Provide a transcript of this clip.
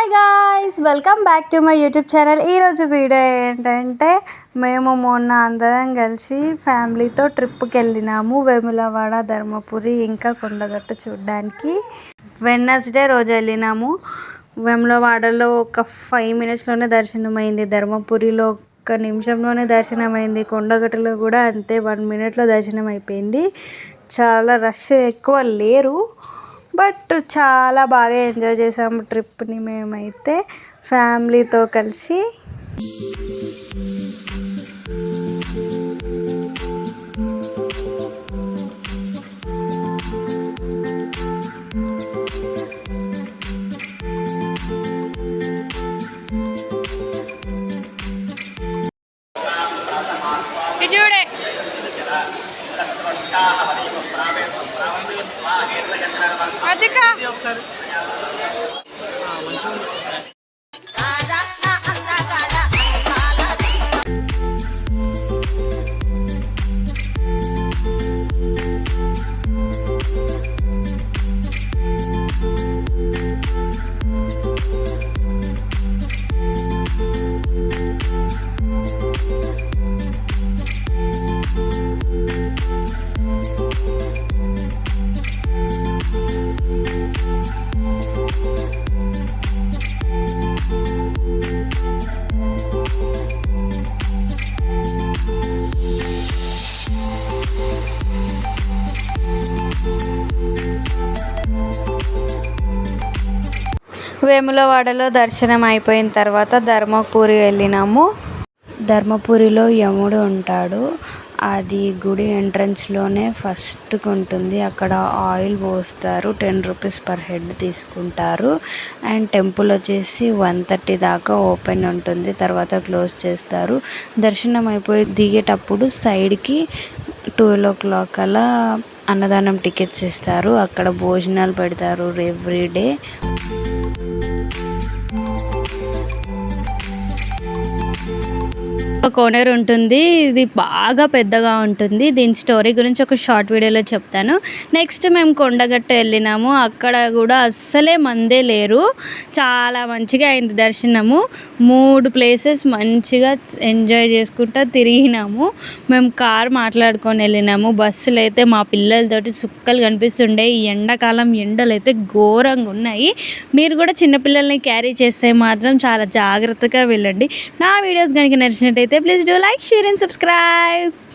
Hi guys, welcome back to my YouTube channel. ఈరోజు video ఏంటంటే మేము మొన్న అందరం కలిసి ఫ్యామిలీతో ట్రిప్కి వెళ్ళినాము వేములవాడ, ధర్మపురి ఇంకా కొండగట్టు చూడడానికి. వెడ్నెస్డే రోజు వెళ్ళినాము. వేములవాడలో ఒక 5 minutesలోనే దర్శనం అయింది, ధర్మపురిలో 1 నిమిషంలోనే దర్శనం అయింది, కొండగట్టులో కూడా అంతే 1 minute దర్శనం అయిపోయింది. చాలా రష్ ఎక్కువ లేరు, బట్ చాలా బాగా ఎంజాయ్ చేసాము ట్రిప్ని మేమైతే ఫ్యామిలీతో కలిసి. చూడే అధిక వేములవాడలో దర్శనం అయిపోయిన తర్వాత ధర్మపురి వెళ్ళినాము. ధర్మపురిలో యముడు ఉంటాడు, అది గుడి ఎంట్రన్స్లోనే ఫస్ట్కి ఉంటుంది. అక్కడ ఆయిల్ పోస్తారు, 10 rupees పర్ హెడ్ తీసుకుంటారు. అండ్ టెంపుల్ వచ్చేసి 1:30 దాకా ఓపెన్ ఉంటుంది, తర్వాత క్లోజ్ చేస్తారు. దర్శనం అయిపోయి దిగేటప్పుడు సైడ్కి 12 o'clock అలా అన్నదానం టికెట్స్ ఇస్తారు, అక్కడ భోజనాలు పెడతారు ఎవ్రీడే. ఒక కోనేరు ఉంటుంది, ఇది బాగా పెద్దగా ఉంటుంది. దీని స్టోరీ గురించి ఒక షార్ట్ వీడియోలో చెప్తాను. నెక్స్ట్ మేము కొండగట్టు వెళ్ళినాము, అక్కడ కూడా అస్సలే మందే లేరు, చాలా మంచిగా అయింది దర్శనము. 3 places మంచిగా ఎంజాయ్ చేసుకుంటూ తిరిగినాము. మేము కార్ మాట్లాడుకొని వెళ్ళినాము, బస్సులు అయితే మా పిల్లలతోటి సుక్కలు కనిపిస్తుండే. ఈ ఎండాకాలం ఎండలు అయితే ఘోరంగా ఉన్నాయి. మీరు కూడా చిన్నపిల్లల్ని క్యారీ చేస్తే మాత్రం చాలా జాగ్రత్తగా వెళ్ళండి. నా వీడియోస్ కనుక నచ్చినట్టయితే please do like, share and subscribe.